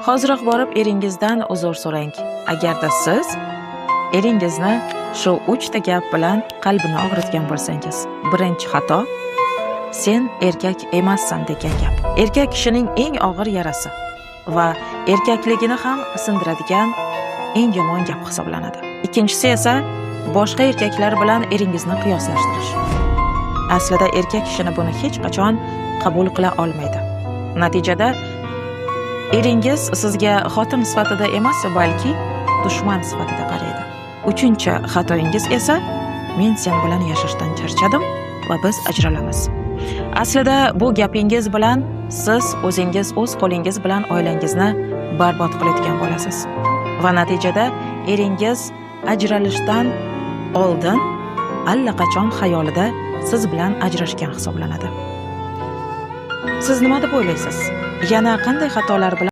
Hoziroq borib eringizdan uzr so'rang. Agarda siz eringizni shu 3 ta gap bilan qalbini og'ritgan bo'lsangiz. Birinchi xato sen erkak emassan degan gap. Erkak kishining eng og'ir yarasi va erkakligini ham sindiradigan eng yomon gap hisoblanadi. Ikkinchisi esa boshqa erkaklar bilan eringizni qiyoslashtirish. Aslida erkak kishini buni hech qachon qabul qila olmaydi. Natijada eringiz sizga xotin sifatida emas, balki dushman sifatida qaraydi. Uchinchi xatoingiz esa men sen bilan yashashdan charchadim va biz ajralamiz. Aslida bu gapingiz bilan siz o'zingiz o'z qo'lingiz bilan oilangizni barbod qiladigan bo'lasiz. Va natijada eringiz ajralishdan oldin allaqachon xayolida siz bilan ajrashgan hisoblanadi. Siz nima deb o'ylaysiz? Yana qanday xatolar bilan